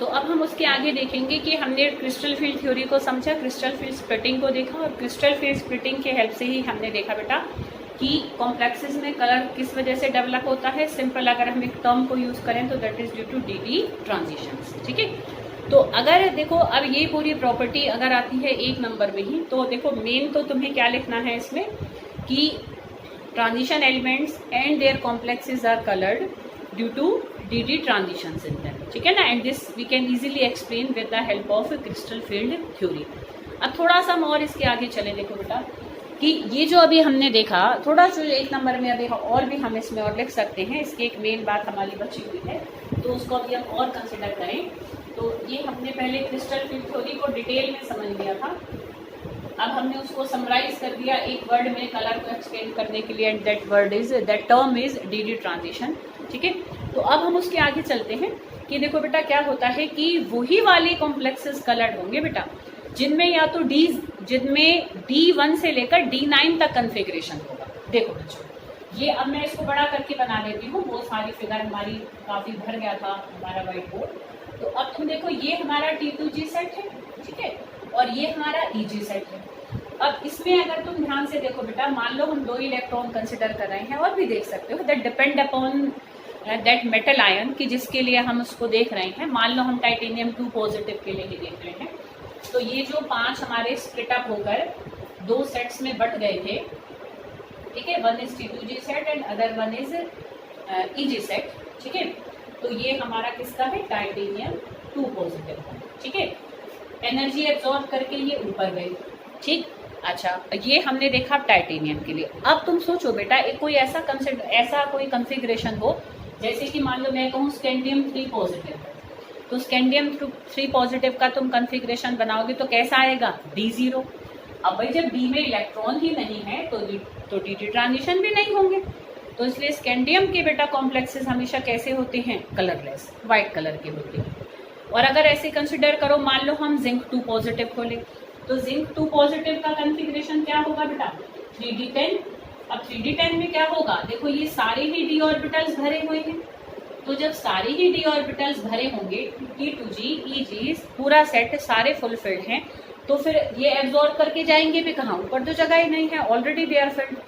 तो अब हम उसके आगे देखेंगे कि हमने क्रिस्टल फील्ड थ्योरी को समझा, क्रिस्टल फील्ड स्प्लिटिंग को देखा, और क्रिस्टल फील्ड स्प्लिटिंग के हेल्प से ही हमने देखा बेटा कि कॉम्प्लेक्सेस में कलर किस वजह से डेवलप होता है। सिंपल अगर हम एक टर्म को यूज करें तो that is due to d transitions. ठीक है, तो अगर देखो अब ये पूरी प्रॉपर्टी अगर आती है एक नंबर में ही, तो देखो मेन तो तुम्हें क्या लिखना है इसमें कि transition elements and their complexes are coloured due to d transitions in them. ठीक है ना, and this we can easily explain with the help of crystal field theory. अब थोड़ा सा हम और इसके आगे चले, देखो बेटा कि ये जो अभी हमने देखा थोड़ा जो एक नंबर में अभी और भी हम इसमें और लिख सकते हैं, इसकी एक मेन बात हमारी बची हुई है तो उसको अभी हम और कंसिडर करें। तो ये हमने पहले क्रिस्टल फील्ड थ्योरी को डिटेल में समझ लिया था, अब हमने उसको समराइज कर दिया एक वर्ड में कलर को एक्सप्लेन करने के लिए, and that term is D transition. ठीक है, तो अब हम उसके आगे चलते हैं कि देखो बेटा क्या होता है कि वही वाले कॉम्प्लेक्सेस कलर्ड होंगे बेटा जिनमें या तो जिनमें D1 से लेकर D9 तक कन्फिग्रेशन होगा। देखो बच्चों, ये अब मैं इसको बड़ा करके बना देती हूँ, वो सारी फिगर हमारी काफी भर गया था हमारा व्हाइट बोर्ड। तो अब तुम देखो ये हमारा T2G सेट है, ठीक है, और ये हमारा EG सेट है। अब इसमें अगर तुम ध्यान से देखो बेटा, मान लो हम 2 इलेक्ट्रॉन कंसिडर कर रहे हैं, और भी देख सकते हो that depend upon that metal ion कि जिसके लिए हम उसको देख रहे हैं। मान लो हम टाइटेनियम 2 पॉजिटिव के लिए ही देख रहे हैं, तो ये जो 5 हमारे स्प्लिट अप होकर 2 सेट्स में बट गए थे, ठीक है, one is T2G set and other one is EG set. ठीक है, तो ये हमारा किसका है, टाइटेनियम 2 पॉजिटिव। ठीक है, एनर्जी एब्जॉर्ब करके ये ऊपर गई। ठीक, अच्छा ये हमने देखा टाइटेनियम के लिए। अब तुम सोचो बेटा एक कोई ऐसा कोई कॉन्फ़िगरेशन हो, जैसे कि मान लो मैं कहूँ स्कैंडियम 3 पॉजिटिव, तो स्कैंडियम 3 पॉजिटिव का तुम कॉन्फ़िगरेशन बनाओगे तो कैसा आएगा, D0। अब भाई जब D में इलेक्ट्रॉन ही नहीं है तो डी ट्रांजिशन भी नहीं होंगे, तो इसलिए स्कैंडियम के बेटा कॉम्प्लेक्सेस हमेशा कैसे होते हैं, कलरलेस, व्हाइट कलर के होते हैं। और अगर ऐसे कंसिडर करो, मान लो हम जिंक 2 पॉजिटिव खोले, तो जिंक 2 पॉजिटिव का कॉन्फ़िगरेशन क्या होगा बेटा, 3D10। अब 3D10 में क्या होगा, देखो ये सारे ही d ऑर्बिटल्स भरे हुए हैं, तो जब सारे ही d ऑर्बिटल्स भरे होंगे, T2G, EG पूरा सेट सारे फुलफिल्ड हैं, तो फिर ये एब्जॉर्ब करके जाएंगे भी कहाँ, ऊपर तो जगह ही नहीं है, ऑलरेडी दे आर फिल्ड।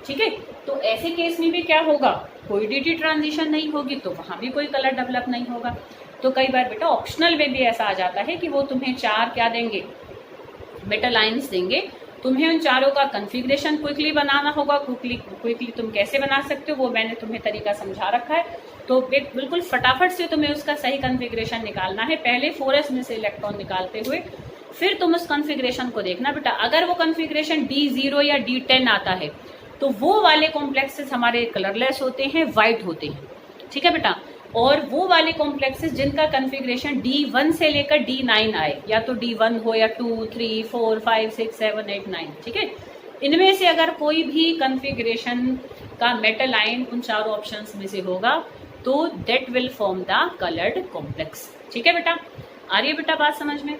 ठीक है, तो ऐसे केस में भी क्या होगा, कोई डी ट्रांजिशन नहीं होगी, तो वहां भी कोई कलर डेवलप नहीं होगा। तो कई बार बेटा ऑप्शनल में भी ऐसा आ जाता है कि वो तुम्हें 4 क्या देंगे, मेटल आयंस देंगे, तुम्हें उन चारों का कॉन्फ़िगरेशन क्विकली बनाना होगा। क्विकली तुम कैसे बना सकते हो वो मैंने तुम्हें तरीका समझा रखा है, तो बिल्कुल फटाफट से तुम्हें उसका सही कॉन्फ़िगरेशन निकालना है। पहले 4s में से इलेक्ट्रॉन निकालते हुए फिर तुम उस कॉन्फ़िगरेशन को देखना बेटा, अगर वो कॉन्फ़िगरेशन D0 या D10 आता है तो वो वाले कॉम्प्लेक्सेस हमारे कलरलेस होते हैं, व्हाइट होते हैं। ठीक है बेटा, और वो वाले कॉम्प्लेक्सेस जिनका कॉन्फ़िगरेशन D1 से लेकर D9 आए, या तो D1 हो या 2, 3, 4, 5, 6, 7, 8, 9, ठीक है, इनमें से अगर कोई भी कॉन्फ़िगरेशन का मेटल आयन उन चारों ऑप्शंस में से होगा तो that will form the coloured complex. ठीक है बेटा, आ रही है बेटा बात समझ में,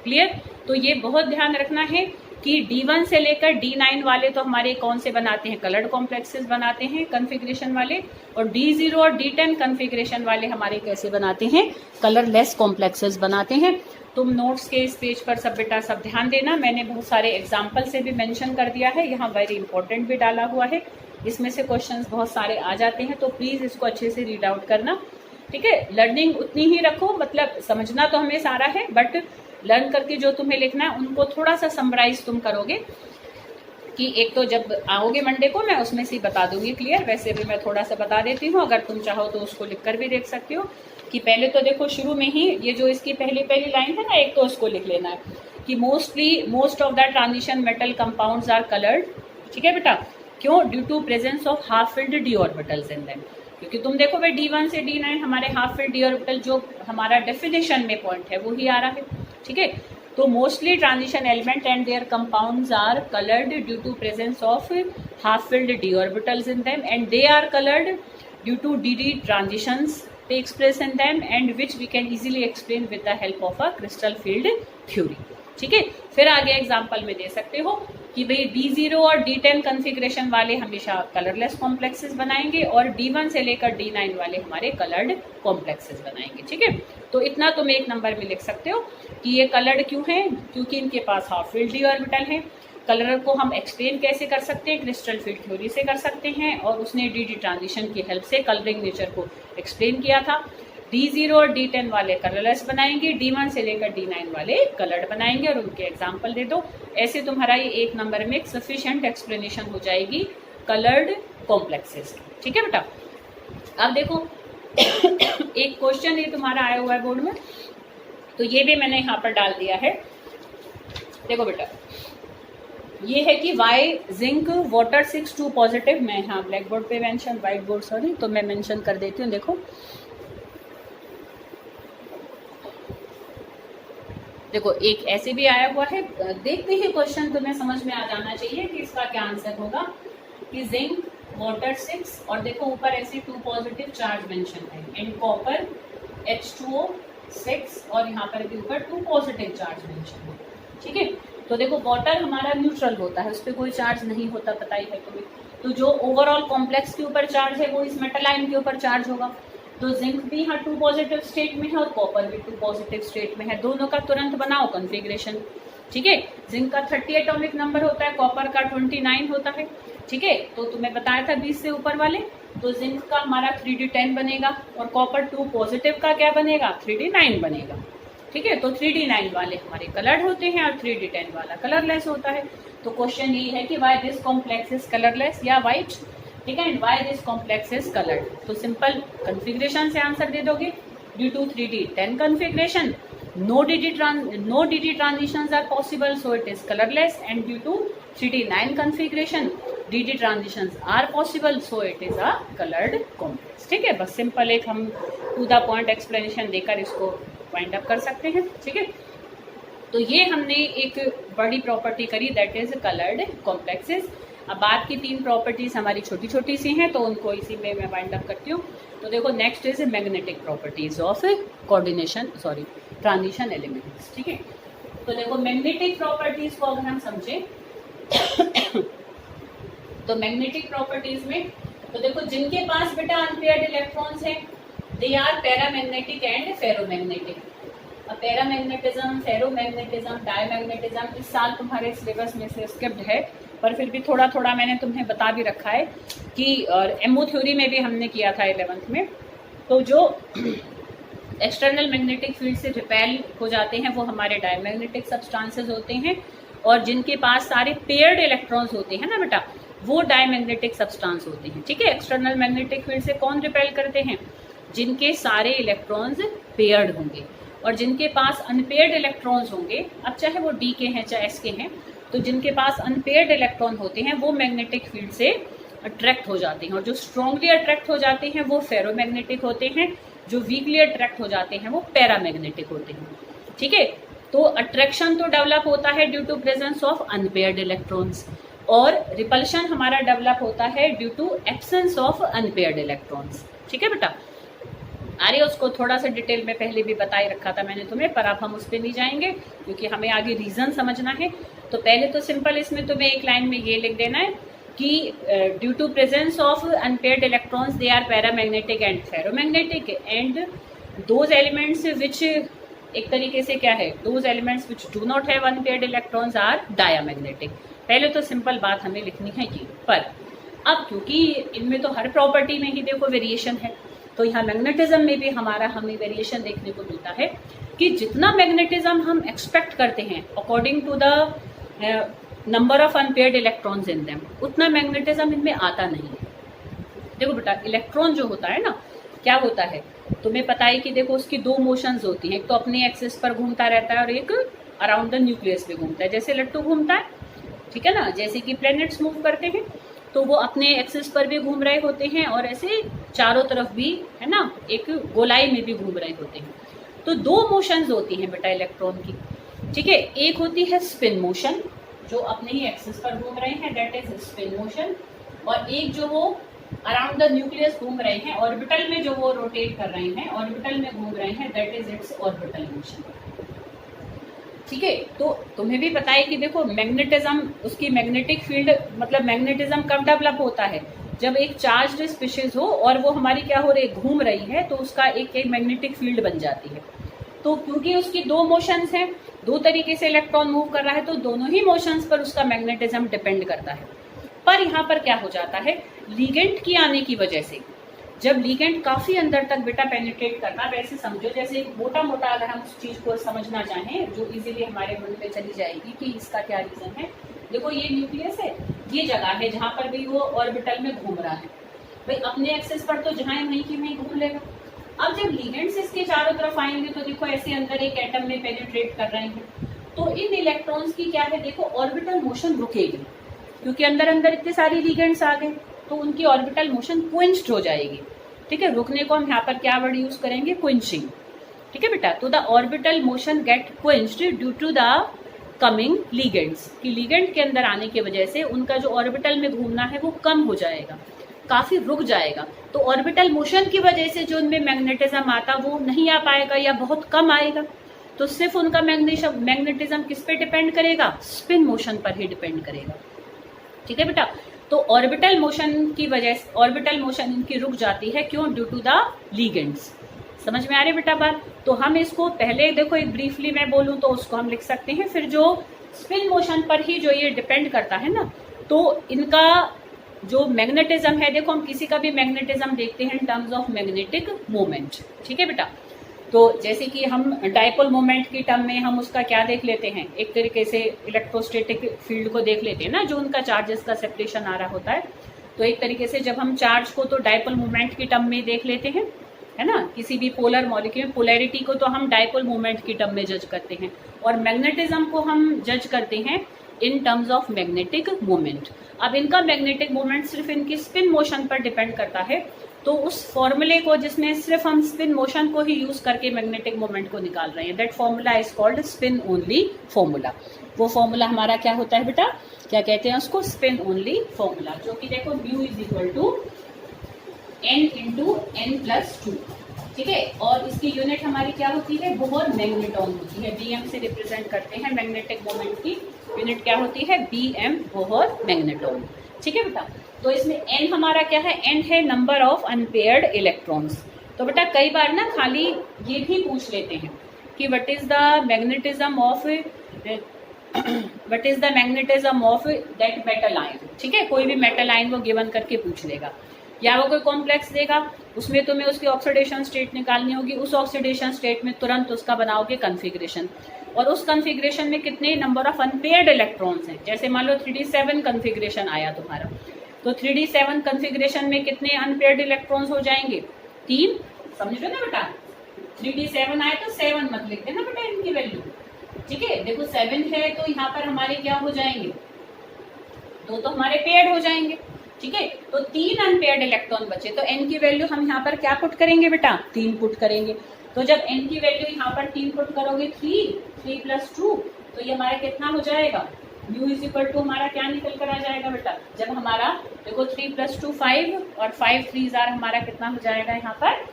क्लियर? तो ये बहुत ध्यान रखना है कि D1 से लेकर D9 वाले तो हमारे कौन से बनाते हैं, कलर्ड कॉम्प्लेक्सेस बनाते हैं कॉन्फ़िगरेशन वाले, और D0 और D10 कॉन्फ़िगरेशन वाले हमारे कैसे बनाते हैं, कलरलेस कॉम्प्लेक्सेस बनाते हैं। तुम नोट्स के इस पेज पर सब बेटा सब ध्यान देना, मैंने बहुत सारे एग्जाम्पल से भी मेंशन कर दिया है, यहाँ वेरी इंपॉर्टेंट भी डाला हुआ है, इसमें से क्वेश्चंस बहुत सारे आ जाते हैं, तो प्लीज़ इसको अच्छे से रीड आउट करना। ठीक है, लर्निंग उतनी ही रखो, मतलब समझना तो हमें सारा है, बट लर्न करके जो तुम्हें लिखना है उनको थोड़ा सा समराइज तुम करोगे, कि एक तो जब आओगे मंडे को मैं उसमें से ही बता दूंगी क्लियर, वैसे भी मैं थोड़ा सा बता देती हूँ, अगर तुम चाहो तो उसको लिखकर भी देख सकते हो। कि पहले तो देखो शुरू में ही ये जो इसकी पहली लाइन है ना, एक तो उसको लिख लेना है कि most of the transition metal compounds are coloured. ठीक है बेटा, क्यों, due to presence of half filled d orbitals in them, क्योंकि तुम देखो भाई D1 से D9 हमारे हाफ फिल्ड डी ऑर्बिटल जो हमारा डेफिनेशन में पॉइंट है वो ही आ रहा है। ठीक है, तो mostly transition element and their compounds are coloured due to presence of half filled d orbitals in them, and they are coloured due to d transitions takes place in them, and which we can easily explain with the help of a crystal field theory. ठीक है, फिर आगे example में दे सकते हो कि भाई D0 और D10 कॉन्फ़िगरेशन वाले हमेशा कलरलेस कॉम्प्लेक्सेस बनाएंगे, और D1 से लेकर D9 वाले हमारे कलर्ड कॉम्प्लेक्सेस बनाएंगे। ठीक है, तो इतना तुम एक नंबर में लिख सकते हो कि ये कलर्ड क्यों है, क्योंकि इनके पास हाफ फील्ड डी ऑर्बिटल है। कलर को हम एक्सप्लेन कैसे कर सकते हैं, क्रिस्टल फील्ड थ्योरी से कर सकते हैं, और उसने डी ट्रांजिशन की हेल्प से कलरिंग नेचर को एक्सप्लेन किया था। D0 और D10 वाले कलरलेस बनाएंगे, D1 से लेकर D9 वाले कलर्ड बनाएंगे और उनके एग्जाम्पल दे दो। ऐसे तुम्हारा ये एक नंबर में एक सफिशिएंट एक्सप्लेनेशन हो जाएगी कलर्ड कॉम्प्लेक्सेस की। ठीक है बेटा, अब देखो एक क्वेश्चन ये तुम्हारा आया हुआ है बोर्ड में, तो ये भी मैंने यहाँ पर डाल दिया है। देखो बेटा, ये है कि वाई जिंक वाटर 6 पॉजिटिव, मैं यहाँ ब्लैक बोर्ड पे मेंशन, व्हाइट बोर्ड सॉरी, तो मैं मेंशन कर देती हूँ। देखो एक ऐसे भी आया हुआ है, देखते ही क्वेश्चन तुम्हें समझ में आ जाना चाहिए कि इसका क्या आंसर होगा, कि जिंक वाटर 6 और देखो ऊपर ऐसे 2 पॉजिटिव चार्ज मेंशन है, एंड कॉपर H2O 6 और यहाँ पर भी ऊपर 2 पॉजिटिव चार्ज मेंशन है। ठीक है, तो देखो वाटर हमारा न्यूट्रल होता है, उस पर कोई चार्ज नहीं होता, पता ही है तुम्हें। तो जो ओवरऑल कॉम्प्लेक्स के ऊपर चार्ज है वो इस मेटल आयन के ऊपर चार्ज होगा। तो जिंक भी यहाँ 2 पॉजिटिव स्टेट में है और कॉपर भी 2 पॉजिटिव स्टेट में है। दोनों का तुरंत बनाओ कॉन्फ़िगरेशन। ठीक है, जिंक का 30 एटॉमिक नंबर होता है, कॉपर का 29 होता है। ठीक है, तो तुम्हें बताया था 20 से ऊपर वाले, तो जिंक का हमारा 3D10 बनेगा और कॉपर 2 पॉजिटिव का क्या बनेगा, 3D9 बनेगा। ठीक है, तो 3D9 वाले हमारे कलर्ड होते हैं और 3D10 वाला कलरलेस होता है। तो क्वेश्चन ये है कि why this complex is colourless या वाइट। ठीक है, and why this complex is coloured. तो सिंपल कॉन्फ़िगरेशन से आंसर दे दोगे। Due to 3D10 configuration no DD transitions are possible, so it is colorless, and due to 3D9 configuration DD transitions are possible, so it is a colored complex। ठीक है, बस simple एक हम to the point explanation देकर इसको wind up कर सकते हैं। ठीक है, तो ये हमने एक बड़ी प्रॉपर्टी करी, दैट इज कलर्ड कॉम्प्लेक्सेस। अब बाद की 3 प्रॉपर्टीज हमारी छोटी छोटी सी हैं, तो उनको इसी में मैं वाइंड अप करती हूँ। तो देखो next is magnetic properties of transition elements. ठीक है, तो देखो मैग्नेटिक प्रॉपर्टीज को अगर हम समझे तो मैग्नेटिक प्रॉपर्टीज में तो देखो जिनके पास बेटा अनपेयर्ड इलेक्ट्रॉन्स हैं they are paramagnetic and ferromagnetic. अब पैरामैग्नेटिज्म, फेरोमैग्नेटिज्म, डायमैग्नेटिज्म इस साल तुम्हारे सिलेबस में से स्किप्ड है, पर फिर भी थोड़ा थोड़ा मैंने तुम्हें बता भी रखा है कि और एमओ थ्योरी में भी हमने किया था 11th में। तो जो एक्सटर्नल मैग्नेटिक फील्ड से रिपेल हो जाते हैं वो हमारे डायमैग्नेटिक सब्सटेंसेस होते हैं, और जिनके पास सारे पेयर्ड इलेक्ट्रॉन्स होते हैं ना बेटा, वो डायमैग्नेटिक सब्सटेंस होते हैं। ठीक है, एक्सटर्नल मैग्नेटिक फील्ड से कौन रिपेल करते हैं, जिनके सारे इलेक्ट्रॉन्स पेयर्ड होंगे, और जिनके पास अनपेयर्ड इलेक्ट्रॉन्स होंगे, अब चाहे वो डी के हैं चाहे एस के हैं, तो जिनके पास अनपेयर्ड इलेक्ट्रॉन होते हैं वो मैग्नेटिक फील्ड से अट्रैक्ट हो जाते हैं, और जो स्ट्रांगली अट्रैक्ट हो जाते हैं वो फेरोमैग्नेटिक होते हैं, जो वीकली अट्रैक्ट हो जाते हैं वो पैरामैग्नेटिक होते हैं। ठीक है, तो अट्रैक्शन तो डेवलप होता है due to presence of unpaired electrons, और रिपल्शन हमारा डेवलप होता है due to absence of unpaired electrons. ठीक है बेटा, अरे उसको थोड़ा सा डिटेल में पहले भी बता ही रखा था मैंने तुम्हें, पर अब हम उस पर नहीं जाएंगे क्योंकि हमें आगे रीजन समझना है। तो पहले तो सिंपल इसमें तुम्हें एक लाइन में ये लिख देना है कि due to presence of unpaired electrons they are paramagnetic and ferromagnetic, and those elements which एक तरीके से क्या है, those elements which do not have unpaired electrons are diamagnetic. पहले तो सिंपल बात हमें लिखनी है ये, पर अब क्योंकि इनमें तो हर प्रॉपर्टी में ही देखो वेरिएशन है, तो यहाँ मैग्नेटिज्म में भी हमें वेरिएशन देखने को मिलता है कि जितना मैग्नेटिज्म हम एक्सपेक्ट करते हैं according to the number of unpaired electrons in them, उतना मैग्नेटिज्म इनमें आता नहीं है। देखो बेटा, इलेक्ट्रॉन जो होता है ना, क्या होता है तुम्हें पता है कि देखो उसकी 2 मोशंस होती हैं, एक तो अपने एक्सिस पर घूमता रहता है और एक अराउंड द न्यूक्लियस पे घूमता है, जैसे लट्टू घूमता है। ठीक है ना, जैसे कि प्लैनेट्स मूव करते हैं तो वो अपने एक्सिस पर भी घूम रहे होते हैं और ऐसे चारों तरफ भी, है ना, एक गोलाई में भी घूम रहे होते हैं। तो 2 मोशंस होती हैं बेटा इलेक्ट्रॉन की। ठीक है, एक होती है स्पिन मोशन, जो अपने ही एक्सिस पर घूम रहे हैं, दैट इज स्पिन मोशन, और एक जो वो अराउंड द न्यूक्लियस घूम रहे हैं, ऑर्बिटल में जो वो रोटेट कर रहे हैं, ऑर्बिटल में घूम रहे हैं, that is it's orbital motion. ठीक है, तो तुम्हें भी पता है कि देखो मैग्नेटिज्म, उसकी मैग्नेटिक फील्ड, मतलब मैग्नेटिज्म कब डेवलप होता है, जब एक चार्ज्ड स्पीशीज हो और वो हमारी क्या हो रही है, घूम रही है, तो उसका एक मैग्नेटिक फील्ड बन जाती है। तो क्योंकि उसकी दो मोशंस हैं, दो तरीके से इलेक्ट्रॉन मूव कर रहा है, तो दोनों ही मोशंस पर उसका मैग्नेटिज्म डिपेंड करता है। पर यहाँ पर क्या हो जाता है, लिगेंड की आने की वजह से, जब लिगेंड काफी अंदर तक बेटा पेनिट्रेट करना, वैसे समझो जैसे मोटा मोटा अगर हम उस चीज को समझना चाहें जो इजीली हमारे मन पे चली जाएगी कि इसका क्या रीजन है। देखो ये न्यूक्लियस है, ये जगह है जहां पर भी वो ऑर्बिटल में घूम रहा है, भाई अपने एक्सेस पर तो जहां वहीं की वहीं घूम लेगा। अब जब लिगेंड्स इसके चारों तरफ आएंगे तो देखो ऐसे अंदर एक एटम में पेनिट्रेट कर रहे हैं, तो इन इलेक्ट्रॉन्स की क्या है, देखो ऑर्बिटल मोशन रुकेगी, क्योंकि अंदर अंदर इतने सारे लिगेंड्स आ गए, तो उनकी ऑर्बिटल मोशन क्विंच्ड हो जाएगी। ठीक है, रुकने को हम यहाँ पर क्या वर्ड यूज करेंगे, क्विंचिंग। ठीक है बेटा, तो the orbital motion get quenched due to the coming ligands, कि लिगेंड के अंदर आने की वजह से उनका जो ऑर्बिटल में घूमना है वो कम हो जाएगा, काफी रुक जाएगा। तो ऑर्बिटल मोशन की वजह से जो उनमें मैग्नेटिज्म आता वो नहीं आ पाएगा या बहुत कम आएगा। तो सिर्फ उनका मैग्नेटिज्म किस पे डिपेंड करेगा, स्पिन मोशन पर ही डिपेंड करेगा। ठीक है बेटा, तो ऑर्बिटल मोशन की वजह से ऑर्बिटल मोशन इनकी रुक जाती है, क्यों, ड्यू टू द लिगेंड्स। समझ में आ रही बेटा बात। तो हम इसको पहले देखो एक ब्रीफली मैं बोलूं तो उसको हम लिख सकते हैं, फिर जो स्पिन मोशन पर ही जो ये डिपेंड करता है ना, तो इनका जो मैग्नेटिज्म है, देखो हम किसी का भी मैग्नेटिज्म देखते हैं in terms of magnetic moment. ठीक है बेटा, तो जैसे कि हम डायपोल मोमेंट की टर्म में हम उसका क्या देख लेते हैं, एक तरीके से इलेक्ट्रोस्टैटिक फील्ड को देख लेते हैं ना, जो उनका चार्जेस का सेपरेशन आ रहा होता है। तो एक तरीके से जब हम चार्ज को तो डायपोल मोमेंट की टर्म में देख लेते हैं, है ना, किसी भी पोलर मॉलिक्यूल पोलैरिटी को तो हम डायपोल मोमेंट की टर्म में जज करते हैं, और मैग्नेटिज्म को हम जज करते हैं in terms of magnetic moment. अब इनका मैग्नेटिक मोमेंट सिर्फ इनकी स्पिन मोशन पर डिपेंड करता है, तो उस फॉर्मूले को जिसमें सिर्फ हम स्पिन मोशन को ही यूज करके मैग्नेटिक मोमेंट को निकाल रहे हैं, that formula is called spin only formula. वो फॉर्मूला हमारा क्या होता है बेटा, क्या कहते हैं उसको, स्पिन ओनली फॉर्मूला, जो कि देखो mu is equal to n into n plus 2। ठीक है, और इसकी यूनिट हमारी क्या होती है, बोहर मैग्नेटॉन होती है, bm से रिप्रेजेंट करते हैं मैग्नेटिक मोमेंट की यूनिट क्या होती है, bm बोहर मैग्नेटॉन। ठीक है बेटा, तो इसमें n हमारा क्या है, n है नंबर ऑफ अनपेयर्ड इलेक्ट्रॉन्स। तो बेटा कई बार ना खाली ये भी पूछ लेते हैं कि what is the magnetism of that metal ion. ठीक है, कोई भी मेटल आयन वो गिवन करके पूछ लेगा, या वो कोई कॉम्प्लेक्स देगा, उसमें तुम्हें उसकी ऑक्सीडेशन स्टेट निकालनी होगी, उस ऑक्सीडेशन स्टेट में तुरंत उसका बनाओगे कन्फिग्रेशन, और उस कन्फिग्रेशन में कितने नंबर ऑफ अनपेयर्ड इलेक्ट्रॉन्स हैं। जैसे मान लो 3d7 कन्फिग्रेशन आया तुम्हारा, तो 3d7 कन्फिग्रेशन में कितने अनपेयर्ड इलेक्ट्रॉन्स हो जाएंगे, 3। समझ लो ना बेटा, 3d7 आया तो 7 मत लिख देना बेटा इनकी वैल्यू। ठीक है, देखो 7 है तो यहाँ पर हमारे क्या हो जाएंगे, 2 तो हमारे पेयर्ड हो जाएंगे। ठीक है, तो 3 अनपेयर्ड इलेक्ट्रॉन बचे, तो n की वैल्यू हम यहाँ पर क्या पुट करेंगे बेटा, 3 पुट करेंगे। तो जब n की वैल्यू यहाँ पर 3 पुट करोगे, 3 प्लस 2, तो ये हमारा कितना हो जाएगा, u इज इक्वल टू हमारा क्या निकल कर आ जाएगा बेटा, जब हमारा देखो 3 प्लस 2 5 और 5 3 हमारा कितना हो जाएगा यहाँ पर।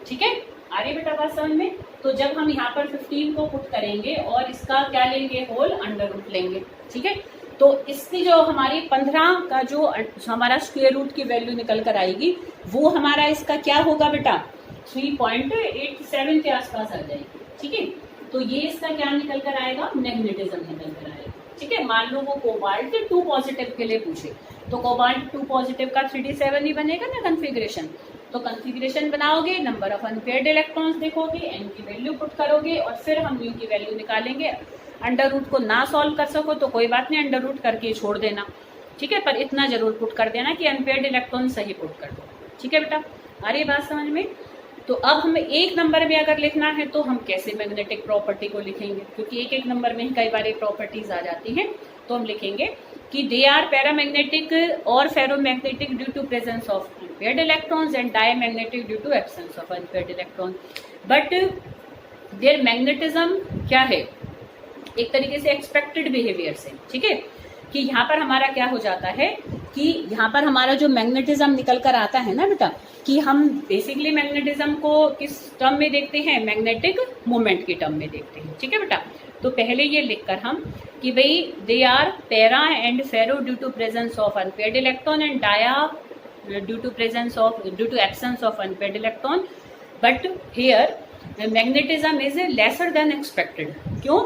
ठीक है, आ रही बेटा बात समझ में। तो जब हम यहाँ पर 15 को पुट करेंगे और इसका क्या लेंगे, होल अंडर रूट लेंगे। ठीक है, तो इसकी जो हमारी 15 का जो हमारा स्क्वायर रूट की वैल्यू निकल कर आएगी, वो हमारा इसका क्या होगा बेटा, 3.87 के आसपास आ जाएगी। ठीक है, तो ये इसका क्या निकल कर आएगा, मैग्नेटिज्म निकल कर आएगा। ठीक है, मान लो वो कोबाल्ट 2 पॉजिटिव के लिए पूछे, तो कोबाल्ट 2 पॉजिटिव का 3d7 ही बनेगा ना कन्फिग्रेशन। तो कन्फिग्रेशन बनाओगे, नंबर ऑफ अनपेयर्ड इलेक्ट्रॉन्स देखोगे, n की वैल्यू पुट करोगे, और फिर हम u की वैल्यू निकालेंगे। अंडर रूट को ना सॉल्व कर सको तो कोई बात नहीं, अंडर रूट करके छोड़ देना। ठीक है, पर इतना जरूर पुट कर देना कि अनपेयर्ड इलेक्ट्रॉन सही पुट कर दो। ठीक है बेटा, आ रही बात समझ में। तो अब हमें एक नंबर में अगर लिखना है तो हम कैसे मैग्नेटिक प्रॉपर्टी को लिखेंगे, क्योंकि एक एक नंबर में ही कई बार प्रॉपर्टीज आ जाती हैं। तो हम लिखेंगे कि दे आर पैरामैग्नेटिक और ferromagnetic due to presence of unpaired electrons and diamagnetic due to absence of unpaired electron. But their magnetism क्या है, एक तरीके से एक्सपेक्टेड बिहेवियर से। ठीक है, कि यहाँ पर हमारा क्या हो जाता है कि यहाँ पर हमारा जो मैग्नेटिज्म निकल कर आता है ना बेटा, कि हम बेसिकली मैग्नेटिज्म को किस टर्म में देखते हैं, मैग्नेटिक मोमेंट की टर्म में देखते हैं। ठीक है बेटा, तो पहले ये लिखकर हम कि भाई they are para and ferro due to presence of unpaired electron and dia due to absence of unpaired electron, but here magnetism is lesser than expected. क्यों?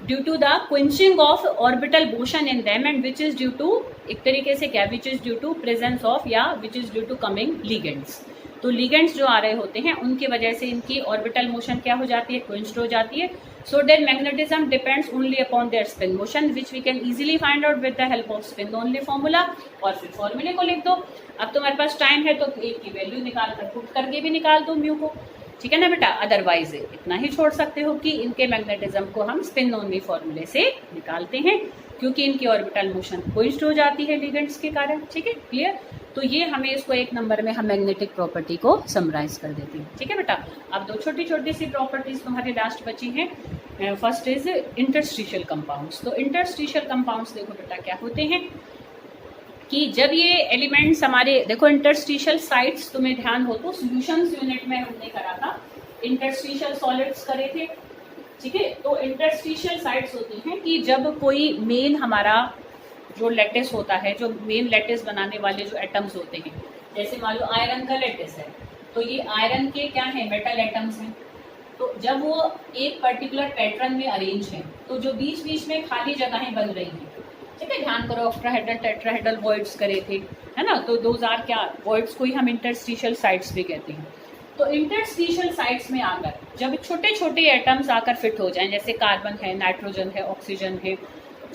Due to the quenching of orbital motion in them and which is due to, एक तरीके से क्या, which is due to presence of या which is due to coming ligands. तो ligands जो आ रहे होते हैं उनकी वजह से इनकी ऑर्बिटल मोशन क्या हो जाती है, क्विंच्ड हो जाती है। So their magnetism depends only upon their spin motion which we can easily find out with the help of spin only formula. और फिर फॉर्मूले को लिख दो। अब तुम्हारे पास टाइम है तो एक की वैल्यू निकाल कर पुट करके भी निकाल दो म्यू को, ठीक है ना बेटा। अदरवाइज इतना ही छोड़ सकते हो कि इनके मैग्नेटिज्म को हम स्पिन ओनली फॉर्मूले से निकालते हैं क्योंकि इनकी ऑर्बिटल मोशन क्विंच्ड हो जाती है लिगेंड्स के कारण, ठीक है, क्लियर। तो ये हमें इसको एक नंबर में हम मैग्नेटिक प्रॉपर्टी को समराइज कर देते हैं, ठीक है बेटा। अब दो छोटी छोटी सी प्रॉपर्टीज तुम्हारी लास्ट बची हैं। First is interstitial compounds. तो इंटरस्टिशियल कंपाउंड्स देखो बेटा क्या होते हैं कि जब ये एलिमेंट्स हमारे, देखो इंटरस्टिशियल साइट्स तुम्हें ध्यान हो तो सॉल्यूशंस यूनिट में हमने करा था, इंटरस्टिशियल सॉलिड्स करे थे, ठीक है। तो इंटरस्टिशियल साइट्स होती हैं कि जब कोई मेन हमारा जो लेटिस होता है, जो मेन लेटिस बनाने वाले जो एटम्स होते हैं, जैसे मान लो आयरन का लेटिस है तो ये आयरन के क्या है, मेटल एटम्स हैं। तो जब वो एक पर्टिकुलर पैटर्न में अरेंज है तो जो बीच बीच में खाली जगहें बन रही हैं, ठीक है, ध्यान करो ऑक्टाहेड्रल टेट्राहेड्रल वॉइड्स करे थे, है ना। तो दोज आर क्या, वॉइड्स को ही हम इंटरस्टिशियल साइट्स भी कहते हैं। तो इंटरस्टिशियल साइट्स में आकर जब छोटे छोटे एटम्स आकर फिट हो जाएं, जैसे कार्बन है, नाइट्रोजन है, ऑक्सीजन है,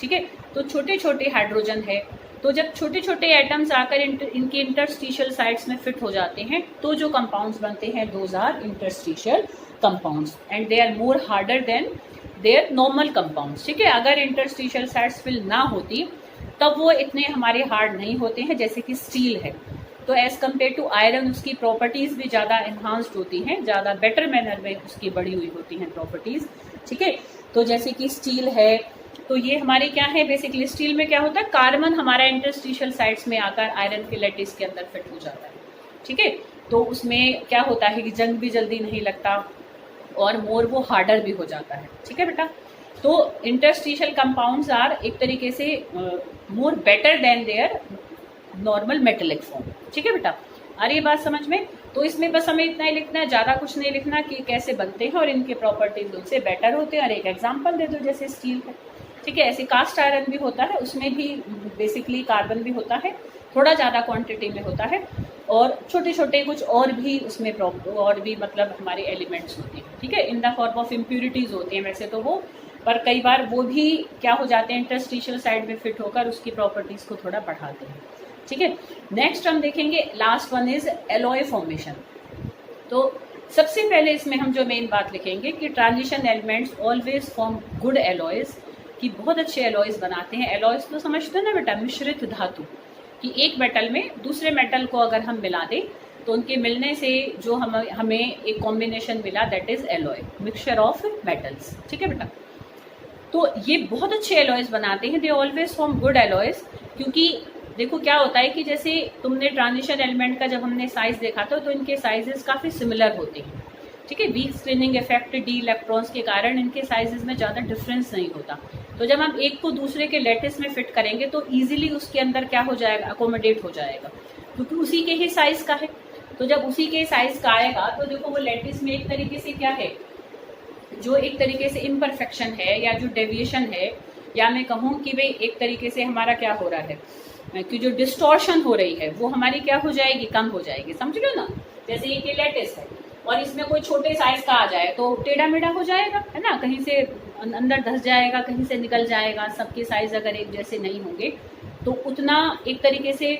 ठीक है, तो छोटे छोटे हाइड्रोजन है, तो जब छोटे छोटे एटम्स आकर इनके इंटरस्टिशियल साइट्स में फिट हो जाते हैं तो जो कंपाउंड्स बनते हैं those are interstitial compounds and they are more harder than their normal compounds, ठीक है। अगर इंटरस्टिशियल साइट्स फिल ना होती तब वो इतने हमारे हार्ड नहीं होते हैं, जैसे कि स्टील है तो एज कम्पेयर टू आयरन उसकी प्रॉपर्टीज भी ज़्यादा एनहांस्ड होती हैं, ज़्यादा बेटर मैनर में उसकी बढ़ी हुई होती हैं प्रॉपर्टीज, ठीक है। तो जैसे कि स्टील है तो ये हमारे क्या है, बेसिकली स्टील में क्या होता है, कार्बन हमारा इंटरस्टिशियल साइट्स में आकर आयरन के लेटिस के अंदर फिट हो जाता है, ठीक है। तो उसमें क्या होता है कि जंग भी जल्दी नहीं लगता और मोर वो हार्डर भी हो जाता है, ठीक है बेटा। तो इंटरस्टिशियल कंपाउंड्स आर एक तरीके से more better than their normal metallic form, ठीक है बेटा। आ रही है बात समझ में? तो इसमें बस हमें इतना ही लिखना है, ज़्यादा कुछ नहीं लिखना कि कैसे बनते हैं और इनके प्रॉपर्टीज उनसे बेटर होते हैं। और एक एग्जांपल दे दो, जैसे स्टील है, ठीक है, ऐसे कास्ट आयरन भी होता है, उसमें भी बेसिकली कार्बन भी होता है, थोड़ा ज़्यादा क्वांटिटी में होता है, और छोटे छोटे कुछ और भी उसमें और भी मतलब हमारे एलिमेंट्स होते हैं, ठीक है, in the form of impurities होती हैं वैसे तो वो, पर कई बार वो भी क्या हो जाते हैं, इंटरस्टिशियल साइड में फिट होकर उसकी प्रॉपर्टीज को थोड़ा बढ़ाते हैं, ठीक है। नेक्स्ट हम देखेंगे, last one is alloy formation. तो सबसे पहले इसमें हम जो मेन बात लिखेंगे कि transition elements always form good alloys, कि बहुत अच्छे एलॉयज बनाते हैं। एलॉयज तो समझते हैं ना बेटा, मिश्रित धातु, कि एक मेटल में दूसरे मेटल को अगर हम मिला दें तो उनके मिलने से जो हमें एक कॉम्बिनेशन मिला, that is alloy, mixture of metals, ठीक है बेटा। तो ये बहुत अच्छे एलॉयज बनाते हैं, they always form good alloys, क्योंकि देखो क्या होता है कि जैसे तुमने ट्रांजिशन एलिमेंट का जब हमने साइज देखा था तो इनके साइजेस काफ़ी सिमिलर होते हैं, ठीक है। Weak screening effect d electrons के कारण इनके साइजेस में ज़्यादा डिफरेंस नहीं होता। तो जब हम एक को दूसरे के लेटिस में फिट करेंगे तो ईजिली उसके अंदर क्या हो जाएगा, अकोमोडेट हो जाएगा, क्योंकि उसी के ही साइज का है। तो जब उसी के साइज का आएगा तो देखो वो लेटिस में एक तरीके से क्या है, जो एक तरीके से इम्परफेक्शन है या जो डेविएशन है, या मैं कहूँ कि भाई एक तरीके से हमारा क्या हो रहा है कि जो डिस्टॉर्शन हो रही है वो हमारी क्या हो जाएगी, कम हो जाएगी, समझ लो ना। जैसे ये लेटेस्ट है और इसमें कोई छोटे साइज का आ जाए तो टेढ़ा मेढ़ा हो जाएगा, है ना, कहीं से अंदर धस जाएगा, कहीं से निकल जाएगा। सबके साइज अगर एक जैसे नहीं होंगे तो उतना एक तरीके से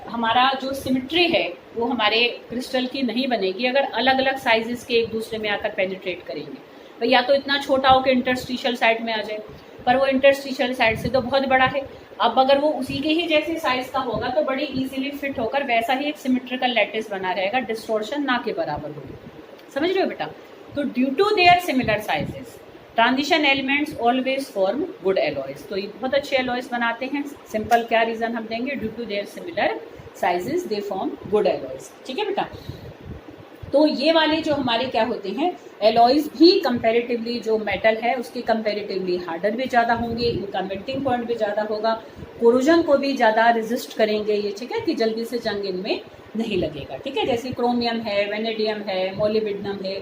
हमारा जो सिमेट्री है वो हमारे क्रिस्टल की नहीं बनेगी अगर अलग अलग साइजेस के एक दूसरे में आकर पेनिट्रेट करेंगे। तो या तो इतना छोटा हो कि इंटरस्टिशियल साइड में आ जाए, पर वो इंटरस्टिशियल साइड से तो बहुत बड़ा है। अब अगर वो उसी के ही जैसे साइज का होगा तो बड़ी इजीली फिट होकर वैसा ही एक सिमेट्रिकल लैटिस बना रहेगा, डिस्टॉर्शन ना के बराबर होगी, समझ रहे हो बेटा। तो due to their similar sizes transition elements always form good alloys. तो ये बहुत अच्छे एलॉयज बनाते हैं। सिंपल क्या रीजन हम देंगे, due to their similar sizes they form good alloys, ठीक है बेटा। तो ये वाले जो हमारे क्या होते हैं एलॉयज भी कंपैरेटिवली जो मेटल है उसके कंपैरेटिवली हार्डर भी ज़्यादा होंगे, इनका मेल्टिंग पॉइंट भी ज़्यादा होगा, कोरोजन को भी ज़्यादा रेजिस्ट करेंगे ये, ठीक है, कि जल्दी से जंग इनमें नहीं लगेगा, ठीक है। जैसे क्रोमियम है, वेनेडियम है, मोलिब्डेनम है,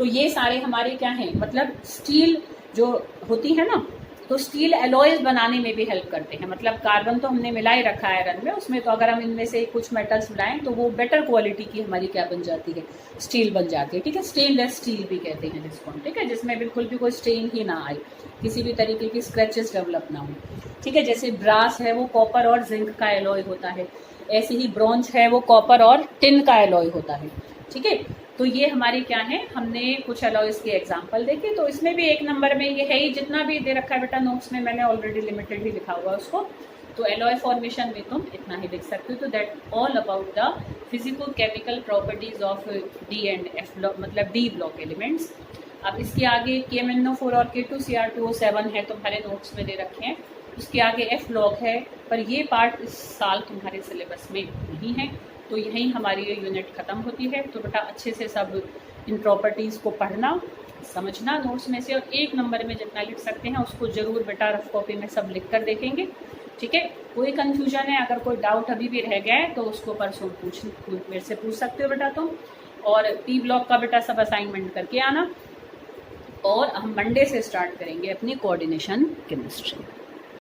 तो ये सारे हमारे क्या हैं, मतलब स्टील जो होती है ना, तो स्टील एलॉयज बनाने में भी हेल्प करते हैं। मतलब कार्बन तो हमने मिला ही रखा है आयरन में, उसमें तो अगर हम इनमें से कुछ मेटल्स मिलाएं तो वो बेटर क्वालिटी की हमारी क्या बन जाती है, स्टील बन जाती है। ठीक है, स्टेनलेस स्टील भी कहते हैं जिसको, ठीक है, जिसमें बिल्कुल भी कोई स्टेन ही ना आए, किसी भी तरीके की स्क्रैचेस डेवलप ना हो। ठीक है, जैसे ब्रास है वो कॉपर और जिंक का एलॉय होता है, ऐसे ही ब्रॉन्ज है वो कॉपर और टिन का एलॉय होता है। ठीक है, तो ये हमारे क्या है, हमने कुछ एलॉयज के एग्जांपल देखे। तो इसमें भी एक नंबर में ये है ही, जितना भी दे रखा है बेटा नोट्स में, मैंने ऑलरेडी लिमिटेड ही लिखा हुआ है उसको। तो एलॉय फॉर्मेशन में तुम इतना ही लिख सकते हो। तो that all about the physico chemical properties of D and F block, मतलब डी ब्लॉक एलिमेंट्स। अब इसके आगे KMnO4 और K2Cr2O7 है, तुम्हारे नोट्स में दे रखे हैं। उसके आगे F ब्लॉक है, पर ये पार्ट इस साल तुम्हारे सिलेबस में नहीं है। तो यहीं हमारी ये यूनिट ख़त्म होती है। तो बेटा अच्छे से सब इन प्रॉपर्टीज़ को पढ़ना, समझना नोट्स में से, और एक नंबर में जितना लिख सकते हैं उसको ज़रूर बेटा रफ कॉपी में सब लिख कर देखेंगे। ठीक है, कोई कन्फ्यूजन है, अगर कोई डाउट अभी भी रह गया है तो उसको परसों मेरे से पूछ सकते हो बेटा तुम। और P ब्लॉक का बेटा सब असाइनमेंट करके आना, और हम मंडे से स्टार्ट करेंगे अपनी कोऑर्डिनेशन केमिस्ट्री।